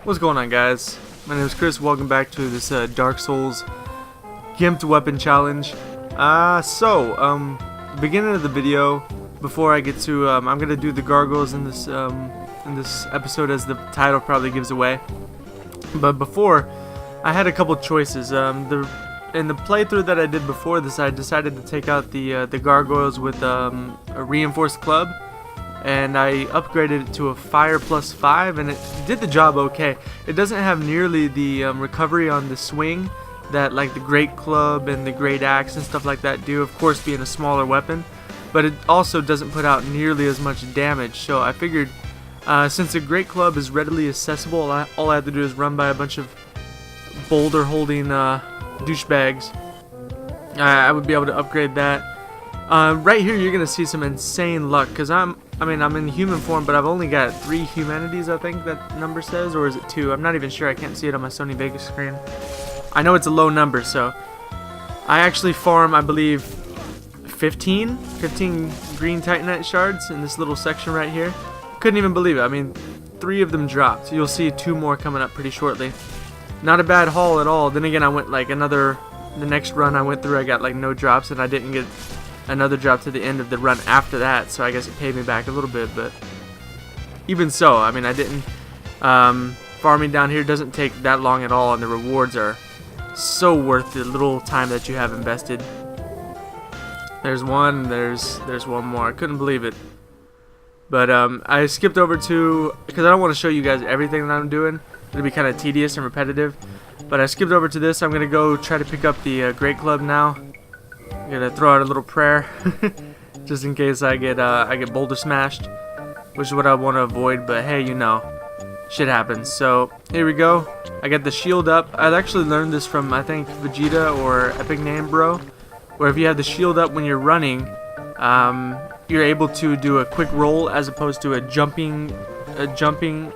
What's going on, guys? My name is Chris. Welcome back to this Dark Souls Gimped weapon challenge. Beginning of the video, before I get to, I'm gonna do the gargoyles in this episode, as the title probably gives away. But before, I had a couple choices. In the playthrough that I did before this, I decided to take out the gargoyles with a reinforced club, and I upgraded it to a fire +5, and it did the job okay. It doesn't have nearly the recovery on the swing that like the great club and the great axe and stuff like that do, of course being a smaller weapon, but it also doesn't put out nearly as much damage. So I figured, since the great club is readily accessible, all I have to do is run by a bunch of boulder holding douchebags. I would be able to upgrade that. Right here you're gonna see some insane luck, because I'm in human form, but I've only got 3 humanities, I think that number says, or is it 2? I'm not even sure. I can't see it on my Sony Vegas screen. I know it's a low number, so I actually farm, I believe, 15 green titanite shards in this little section right here. Couldn't even believe it. I mean, 3 of them dropped. You'll see 2 more coming up pretty shortly. Not a bad haul at all. Then again, I went like the next run I went through, I got like no drops, and I didn't get another drop to the end of the run after that, so I guess it paid me back a little bit. But even so, I mean, I didn't farming down here doesn't take that long at all, and the rewards are so worth the little time that you have invested. There's one, there's one more. I couldn't believe it. But I skipped over to, because I don't want to show you guys everything that I'm doing. It'll be kind of tedious and repetitive. But I skipped over to this. I'm gonna go try to pick up the great club now. I'm gonna throw out a little prayer just in case I get boulder smashed, which is what I want to avoid. But hey, you know, shit happens. So here we go. I got the shield up. I actually learned this from, I think, Vegeta or Epic Name Bro, where if you have the shield up when you're running, you're able to do a quick roll as opposed to a jumping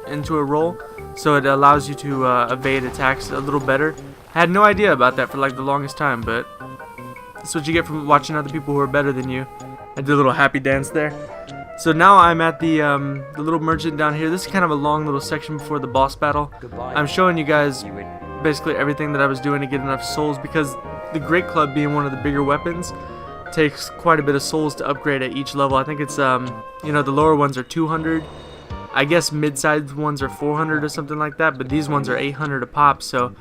into a roll. So it allows you to evade attacks a little better. I had no idea about that for like the longest time, but that's what you get from watching other people who are better than you. I did a little happy dance there. So now I'm at the little merchant down here. This is kind of a long little section before the boss battle. I'm showing you guys basically everything that I was doing to get enough souls, because the great club, being one of the bigger weapons, takes quite a bit of souls to upgrade at each level. I think it's you know, the lower ones are 200. I guess mid-sized ones are 400 or something like that, but these ones are 800 a pop. So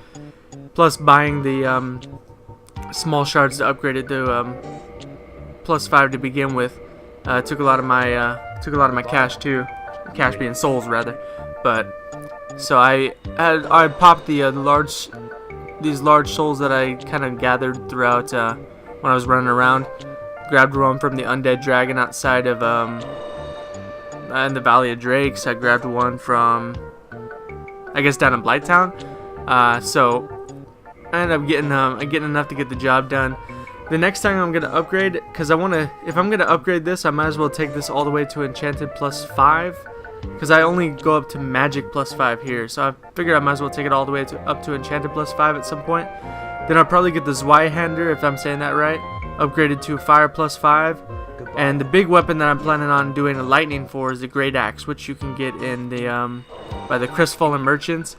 plus buying the small shards to upgrade it to +5 to begin with. Took a lot of my cash too, cash being souls rather. But so I popped these large souls that I kind of gathered throughout when I was running around. Grabbed one from the undead dragon outside of in the Valley of Drakes. I grabbed one from, I guess, down in Blighttown. So I ended up getting enough to get the job done. The next time I'm gonna upgrade, because if I'm gonna upgrade this, I might as well take this all the way to enchanted +5, because I only go up to magic +5 here. So I figured I might as well take it all the way up to enchanted +5 at some point. Then I'll probably get the Zweihander, if I'm saying that right, upgraded to fire +5. And the big weapon that I'm planning on doing a lightning for is the great axe, which you can get in the by the Crestfallen merchants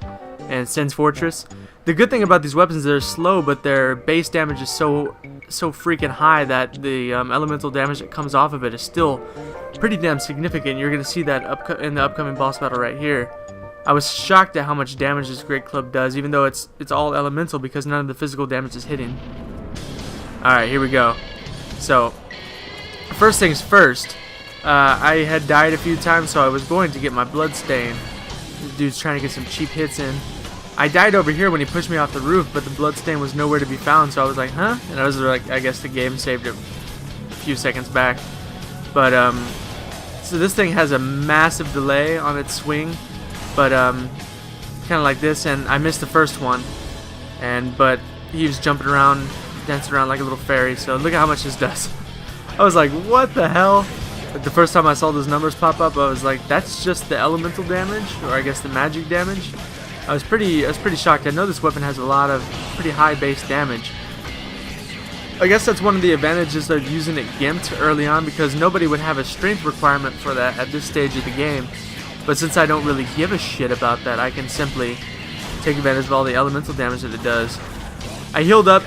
and Sin's Fortress. The good thing about these weapons is they're slow, but their base damage is so freaking high that the elemental damage that comes off of it is still pretty damn significant. You're gonna see that in the upcoming boss battle right here. I was shocked at how much damage this great club does, even though it's all elemental, because none of the physical damage is hitting. Alright, here we go. So first things first, I had died a few times, so I was going to get my blood stain. This dude's trying to get some cheap hits in. I died over here when he pushed me off the roof, but the bloodstain was nowhere to be found, so I was like, huh? And I was like, I guess the game saved it a few seconds back. But, so this thing has a massive delay on its swing, but, kind of like this, and I missed the first one. But he was jumping around, dancing around like a little fairy, so look at how much this does. I was like, what the hell? Like, the first time I saw those numbers pop up, I was like, that's just the elemental damage, or I guess the magic damage. I was pretty shocked. I know this weapon has a lot of pretty high base damage. I guess that's one of the advantages of using it gimped early on, because nobody would have a strength requirement for that at this stage of the game. But since I don't really give a shit about that, I can simply take advantage of all the elemental damage that it does. I healed up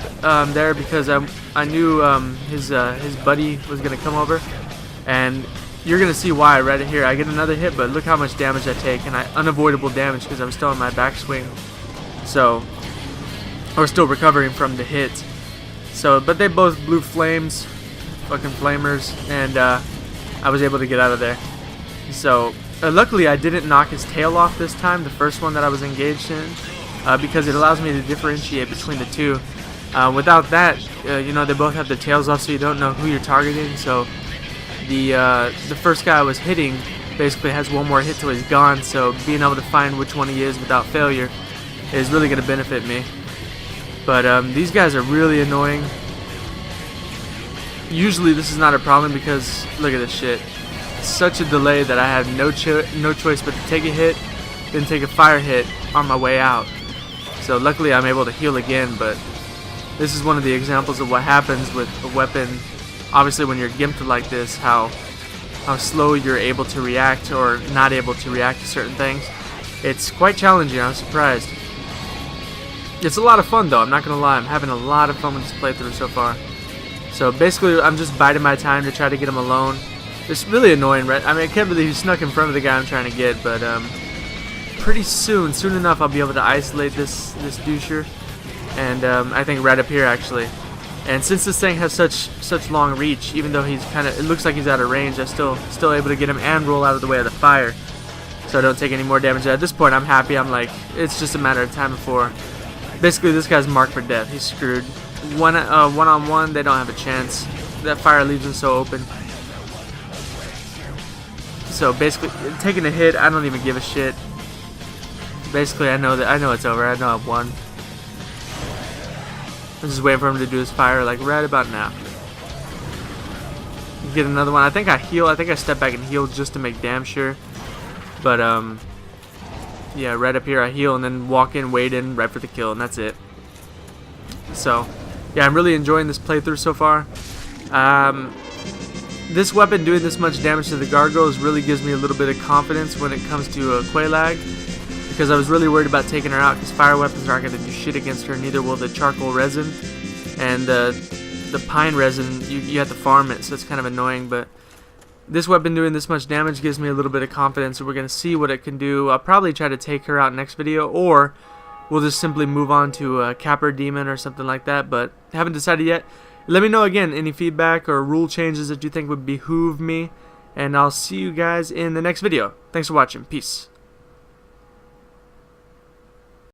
there because I knew his buddy was gonna come over, and you're gonna see why right here. I get another hit, but look how much damage I take, and unavoidable damage because I'm still in my backswing. So I was still recovering from the hit. So, but they both blew flames, fucking flamers, and I was able to get out of there. So luckily I didn't knock his tail off this time, the first one that I was engaged in, because it allows me to differentiate between the two. Without that, you know, they both have their tails off, so you don't know who you're targeting. So the first guy I was hitting basically has one more hit till he's gone, so being able to find which one he is without failure is really going to benefit me. But these guys are really annoying. Usually this is not a problem because look at this shit. Such a delay that I had no choice but to take a hit, then take a fire hit on my way out. So luckily I'm able to heal again, but this is one of the examples of what happens with a weapon. Obviously when you're gimped like this, how slow you're able to react or not able to react to certain things. It's quite challenging, I'm surprised. It's a lot of fun though, I'm not gonna lie, I'm having a lot of fun with this playthrough so far. So basically I'm just biding my time to try to get him alone. It's really annoying, right? I mean, I can't believe he snuck in front of the guy I'm trying to get, but pretty soon enough, I'll be able to isolate this doucher, and I think right up here actually. And since this thing has such long reach, even though he's it looks like he's out of range, I'm still able to get him and roll out of the way of the fire, so I don't take any more damage. At this point, I'm happy. I'm like, it's just a matter of time before. Basically, this guy's marked for death. He's screwed. One-on-one, they don't have a chance. That fire leaves him so open. So basically, taking a hit, I don't even give a shit. Basically, I know it's over. I know I've won. I'm just waiting for him to do his fire, like right about now. Get another one. I think I heal. I think I step back and heal just to make damn sure. But yeah, right up here I heal and then walk in, wade in, right for the kill, and that's it. So yeah, I'm really enjoying this playthrough so far. This weapon doing this much damage to the gargoyles really gives me a little bit of confidence when it comes to Quelaag, because I was really worried about taking her out because fire weapons aren't going to do shit against her, neither will the charcoal resin. And the pine resin, you have to farm it, so it's kind of annoying, but this weapon doing this much damage gives me a little bit of confidence, so we're going to see what it can do. I'll probably try to take her out next video, or we'll just simply move on to a Capper Demon or something like that, but haven't decided yet. Let me know again any feedback or rule changes that you think would behoove me, and I'll see you guys in the next video. Thanks for watching. Peace.